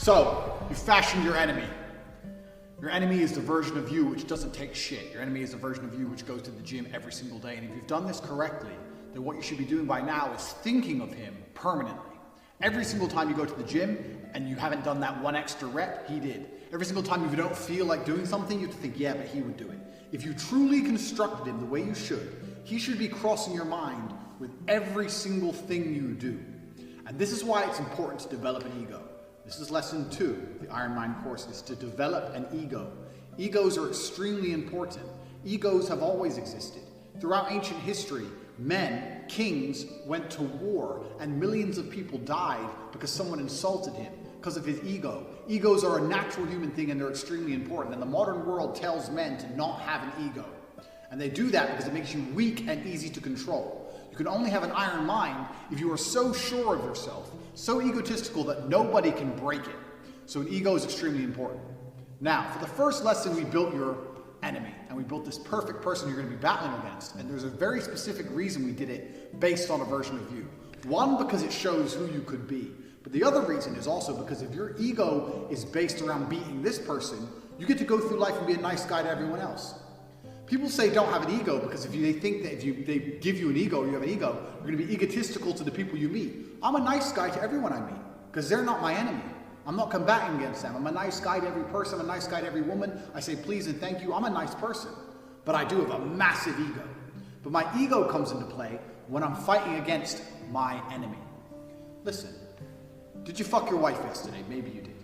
So, you fashioned your enemy. Your enemy is the version of you which doesn't take shit. Your enemy is the version of you which goes to the gym every single day. And if you've done this correctly, then what you should be doing by now is thinking of him permanently. Every single time you go to the gym and you haven't done that one extra rep, he did. Every single time you don't feel like doing something, you have to think, yeah, but he would do it. If you truly constructed him the way you should, he should be crossing your mind with every single thing you do. And this is why it's important to develop an ego. This is lesson 2, the Iron Mind course, is to develop an ego. Egos are extremely important. Egos have always existed. Throughout ancient history, men, kings, went to war, and millions of people died because someone insulted him, because of his ego. Egos are a natural human thing and they're extremely important. And the modern world tells men to not have an ego. And they do that because it makes you weak and easy to control. You can only have an iron mind if you are so sure of yourself, so egotistical that nobody can break it. So an ego is extremely important. Now, for the first lesson, we built your enemy, and we built this perfect person you're going to be battling against. And there's a very specific reason we did it based on a version of you. One, because it shows who you could be. But the other reason is also because if your ego is based around beating this person, you get to go through life and be a nice guy to everyone else. People say don't have an ego because they think that if they give you an ego or you have an ego, you're going to be egotistical to the people you meet. I'm a nice guy to everyone I meet because they're not my enemy. I'm not combating against them. I'm a nice guy to every person. I'm a nice guy to every woman. I say please and thank you. I'm a nice person. But I do have a massive ego. But my ego comes into play when I'm fighting against my enemy. Listen, did you fuck your wife yesterday? Maybe you did.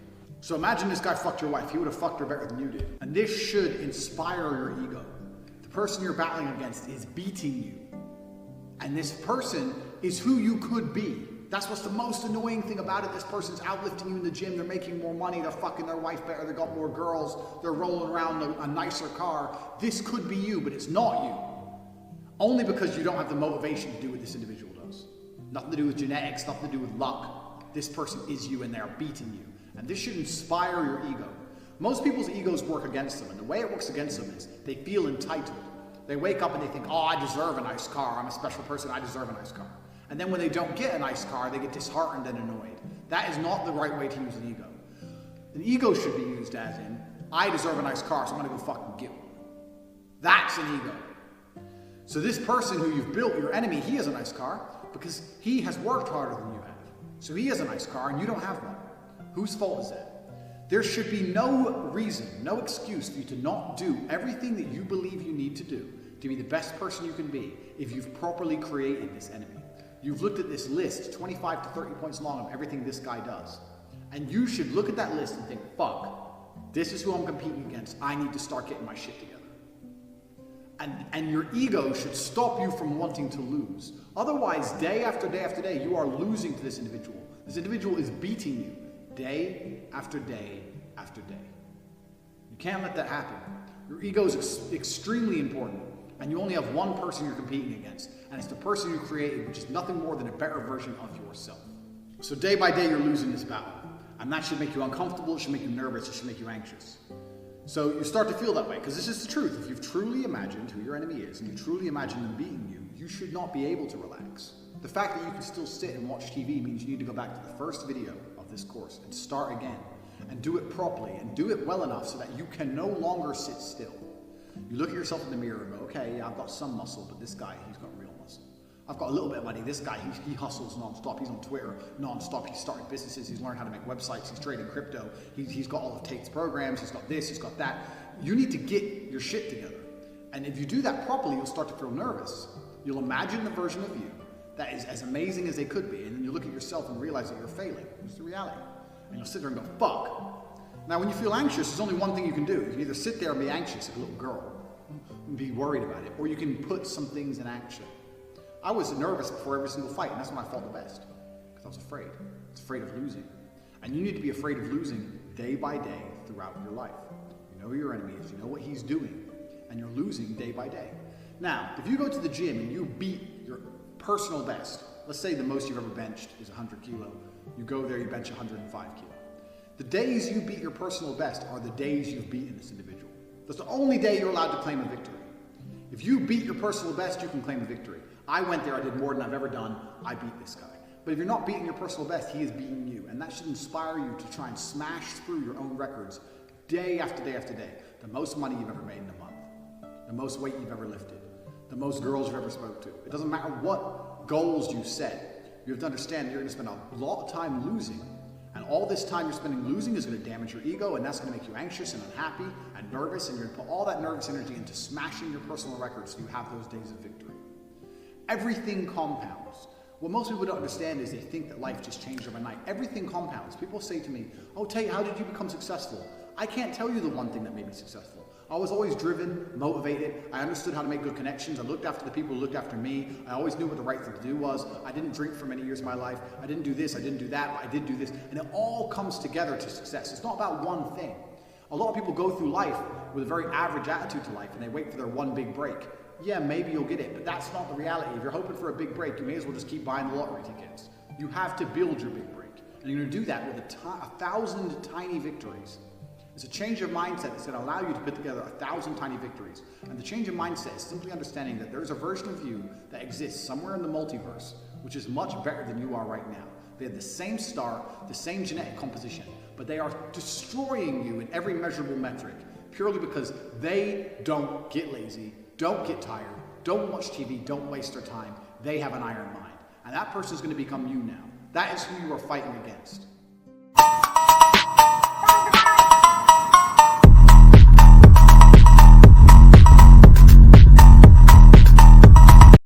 So imagine this guy fucked your wife. He would have fucked her better than you did. And this should inspire your ego. The person you're battling against is beating you. And this person is who you could be. That's what's the most annoying thing about it. This person's outlifting you in the gym. They're making more money. They're fucking their wife better. They got more girls. They're rolling around a nicer car. This could be you, but it's not you. Only because you don't have the motivation to do what this individual does. Nothing to do with genetics, nothing to do with luck. This person is you and they're beating you. And this should inspire your ego. Most people's egos work against them, and the way it works against them is they feel entitled. They wake up and they think, oh, I deserve a nice car. I'm a special person. I deserve a nice car. And then when they don't get a nice car, they get disheartened and annoyed. That is not the right way to use an ego. An ego should be used as in, I deserve a nice car, so I'm going to go fucking get one. That's an ego. So this person who you've built, your enemy, he has a nice car because he has worked harder than you have. So he has a nice car and you don't have one. Whose fault is that? There should be no reason, no excuse for you to not do everything that you believe you need to do to be the best person you can be if you've properly created this enemy. You've looked at this list, 25 to 30 points long, of everything this guy does. And you should look at that list and think, fuck, this is who I'm competing against. I need to start getting my shit together. And your ego should stop you from wanting to lose. Otherwise, day after day after day, you are losing to this individual. This individual is beating you day after day after day. You can't let that happen. Your ego is extremely important. And you only have one person you're competing against. And it's the person you created, which is nothing more than a better version of yourself. So day by day, you're losing this battle. And that should make you uncomfortable, it should make you nervous, it should make you anxious. So you start to feel that way, because this is the truth. If you've truly imagined who your enemy is, and you truly imagine them beating you, you should not be able to relax. The fact that you can still sit and watch TV means you need to go back to the first video of this course and start again. And do it properly, and do it well enough so that you can no longer sit still. You look at yourself in the mirror and go, okay, yeah, I've got some muscle, but this guy, he's got real muscle. I've got a little bit of money. This guy, he hustles non-stop. He's on Twitter non-stop. He's starting businesses. He's learned how to make websites. He's trading crypto. He's got all of Tate's programs. He's got this. He's got that. You need to get your shit together. And if you do that properly, you'll start to feel nervous. You'll imagine the version of you that is as amazing as they could be. And then you look at yourself and realize that you're failing. It's the reality. And you'll sit there and go, fuck. Now, when you feel anxious, there's only one thing you can do. You can either sit there and be anxious like a little girl and be worried about it, or you can put some things in action. I was nervous before every single fight, and that's when I felt the best, because I was afraid. I was afraid of losing. And you need to be afraid of losing day by day throughout your life. You know who your enemy is, you know what he's doing, and you're losing day by day. Now, if you go to the gym and you beat your personal best, let's say the most you've ever benched is 100 kilo, you go there, you bench 105 kilo. The days you beat your personal best are the days you've beaten this individual. That's the only day you're allowed to claim a victory. If you beat your personal best, you can claim a victory. I went there, I did more than I've ever done, I beat this guy. But if you're not beating your personal best, he is beating you. And that should inspire you to try and smash through your own records day after day after day. The most money you've ever made in a month. The most weight you've ever lifted. The most girls you've ever spoke to. It doesn't matter what goals you set. You have to understand that you're going to spend a lot of time losing. And all this time you're spending losing is going to damage your ego, and that's going to make you anxious and unhappy and nervous, and you're going to put all that nervous energy into smashing your personal records so you have those days of victory. Everything compounds. What most people don't understand is they think that life just changed overnight. Everything compounds. People say to me, oh, Tate, how did you become successful? I can't tell you the one thing that made me successful. I was always driven, motivated. I understood how to make good connections. I looked after the people who looked after me. I always knew what the right thing to do was. I didn't drink for many years of my life. I didn't do this, I didn't do that, but I did do this. And it all comes together to success. It's not about one thing. A lot of people go through life with a very average attitude to life, and they wait for their one big break. Yeah, maybe you'll get it, but that's not the reality. If you're hoping for a big break, you may as well just keep buying the lottery tickets. You have to build your big break. And you're going to do that with 1,000 tiny victories. It's a change of mindset that's going to allow you to put together 1,000 tiny victories. And the change of mindset is simply understanding that there's a version of you that exists somewhere in the multiverse, which is much better than you are right now. They have the same start, the same genetic composition, but they are destroying you in every measurable metric, purely because they don't get lazy, don't get tired, don't watch TV, don't waste their time. They have an iron mind. And that person is going to become you now. That is who you are fighting against.